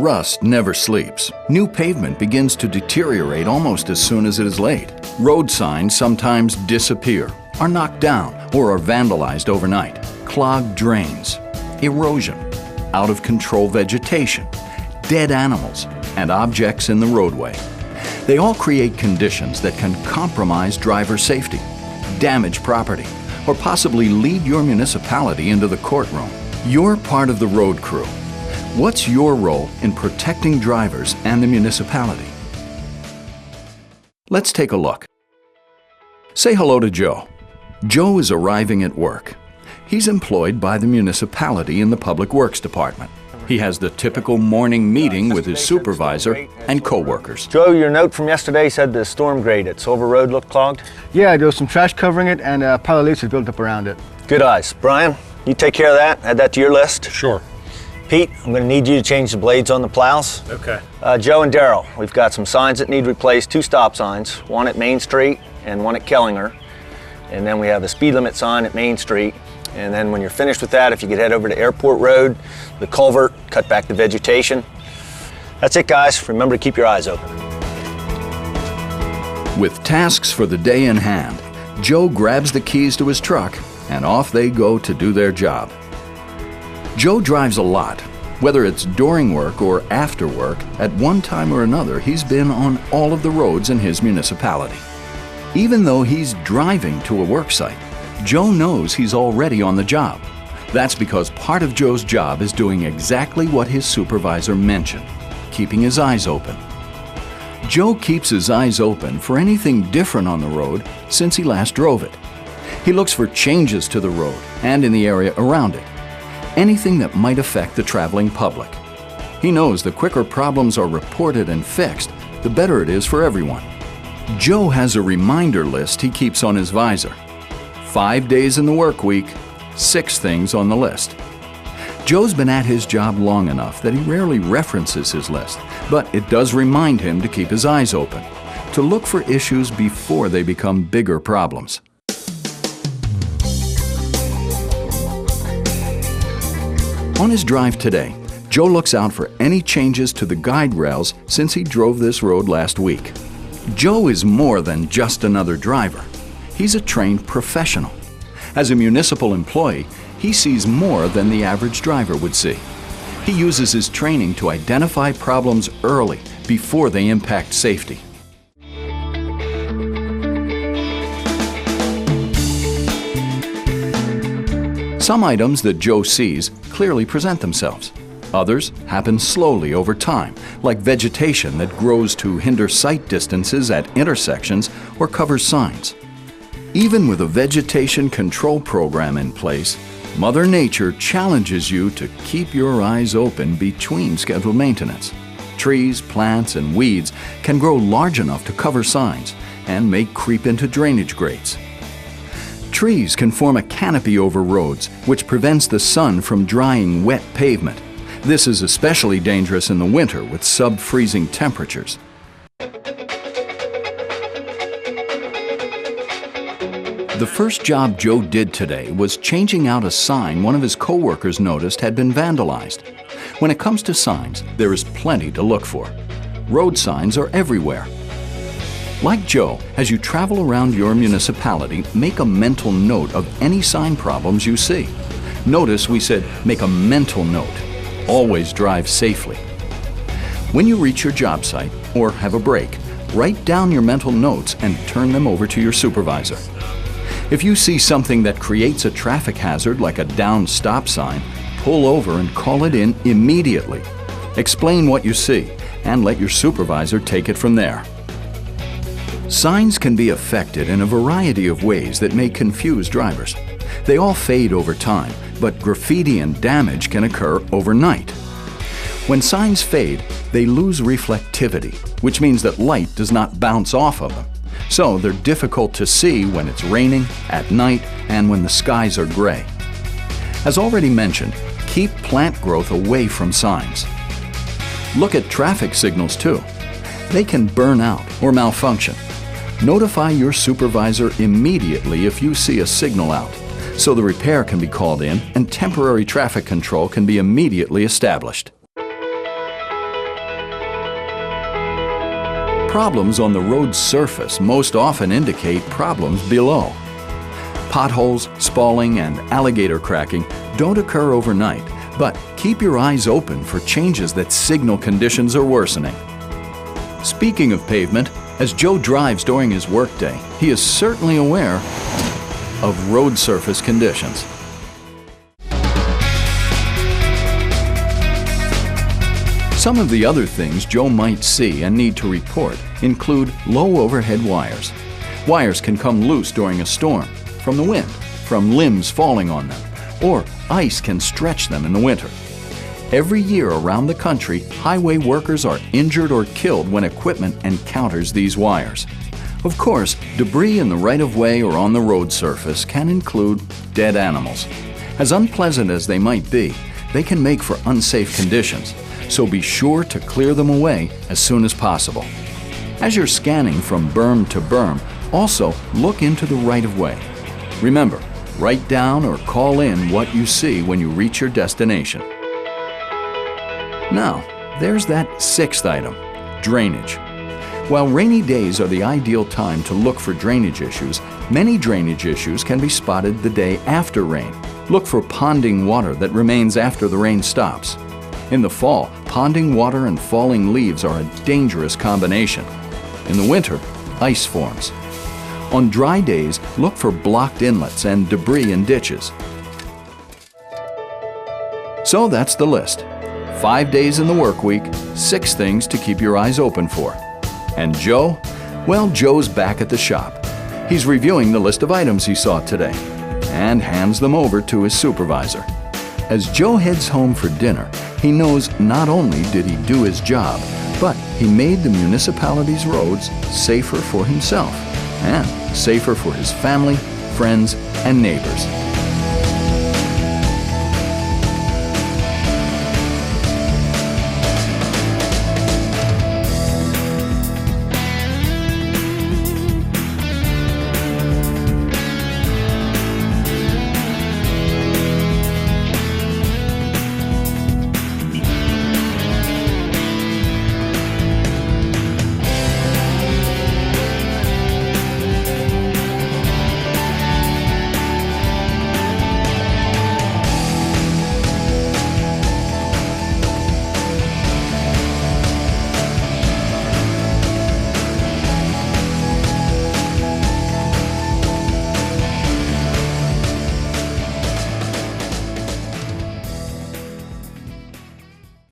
rust never sleeps. New pavement begins to deteriorate almost as soon as it is laid. Road signs sometimes disappear, are knocked down, or are vandalized overnight. Clogged drains, erosion, out-of-control vegetation, dead animals, and objects in the roadway. They all create conditions that can compromise driver safety, damage property, or possibly lead your municipality into the courtroom. You're part of the road crew. What's your role in protecting drivers and the municipality? Let's take a look. Say hello to Joe. Joe is arriving at work. He's employed by the municipality in the Public Works Department. He has the typical morning meeting with his supervisor and co-workers. Joe, your note from yesterday said the storm grate at Silver Road looked clogged? Yeah, there was some trash covering it and a pile of leaves was built up around it. Good eyes. Brian, you take care of that. Add that to your list. Sure. Pete, I'm going to need you to change the blades on the plows. Okay. Joe and Daryl, we've got some signs that need replaced, 2 stop signs, one at Main Street and one at Kellinger. And then we have a speed limit sign at Main Street. And then when you're finished with that, if you could head over to Airport Road, the culvert, cut back the vegetation. That's it, guys. Remember to keep your eyes open. With tasks for the day in hand, Joe grabs the keys to his truck and off they go to do their job. Joe drives a lot. Whether it's during work or after work, at one time or another, he's been on all of the roads in his municipality. Even though he's driving to a work site, Joe knows he's already on the job. That's because part of Joe's job is doing exactly what his supervisor mentioned, keeping his eyes open. Joe keeps his eyes open for anything different on the road since he last drove it. He looks for changes to the road and in the area around it, anything that might affect the traveling public. He knows the quicker problems are reported and fixed, the better it is for everyone. Joe has a reminder list he keeps on his visor. 5 days in the work week, 6 things on the list. Joe's been at his job long enough that he rarely references his list, but it does remind him to keep his eyes open, to look for issues before they become bigger problems. On his drive today, Joe looks out for any changes to the guide rails since he drove this road last week. Joe is more than just another driver. He's a trained professional. As a municipal employee, he sees more than the average driver would see. He uses his training to identify problems early, before they impact safety. Some items that Joe sees clearly present themselves. Others happen slowly over time, like vegetation that grows to hinder sight distances at intersections or covers signs. Even with a vegetation control program in place, Mother Nature challenges you to keep your eyes open between scheduled maintenance. Trees, plants, and weeds can grow large enough to cover signs and may creep into drainage grates. Trees can form a canopy over roads, which prevents the sun from drying wet pavement. This is especially dangerous in the winter with sub-freezing temperatures. The first job Joe did today was changing out a sign one of his co-workers noticed had been vandalized. When it comes to signs, there is plenty to look for. Road signs are everywhere. Like Joe, as you travel around your municipality, make a mental note of any sign problems you see. Notice we said make a mental note. Always drive safely. When you reach your job site or have a break, write down your mental notes and turn them over to your supervisor. If you see something that creates a traffic hazard like a downed stop sign, pull over and call it in immediately. Explain what you see and let your supervisor take it from there. Signs can be affected in a variety of ways that may confuse drivers. They all fade over time, but graffiti and damage can occur overnight. When signs fade, they lose reflectivity, which means that light does not bounce off of them. So they're difficult to see when it's raining, at night, and when the skies are gray. As already mentioned, keep plant growth away from signs. Look at traffic signals too. They can burn out or malfunction. Notify your supervisor immediately if you see a signal out, so the repair can be called in and temporary traffic control can be immediately established. Problems on the road surface most often indicate problems below. Potholes, spalling, and alligator cracking don't occur overnight, but keep your eyes open for changes that signal conditions are worsening. Speaking of pavement, as Joe drives during his workday, he is certainly aware of road surface conditions. Some of the other things Joe might see and need to report include low overhead wires. Wires can come loose during a storm, from the wind, from limbs falling on them, or ice can stretch them in the winter. Every year around the country, highway workers are injured or killed when equipment encounters these wires. Of course, debris in the right-of-way or on the road surface can include dead animals. As unpleasant as they might be, they can make for unsafe conditions, so be sure to clear them away as soon as possible. As you're scanning from berm to berm, also look into the right-of-way. Remember, write down or call in what you see when you reach your destination. Now, there's that sixth item, drainage. While rainy days are the ideal time to look for drainage issues, many drainage issues can be spotted the day after rain. Look for ponding water that remains after the rain stops. In the fall, ponding water and falling leaves are a dangerous combination. In the winter, ice forms. On dry days, look for blocked inlets and debris in ditches. So that's the list. 5 days in the work week, 6 things to keep your eyes open for. And Joe? Well, Joe's back at the shop. He's reviewing the list of items he saw today and hands them over to his supervisor. As Joe heads home for dinner, he knows not only did he do his job, but he made the municipality's roads safer for himself and safer for his family, friends, and neighbors.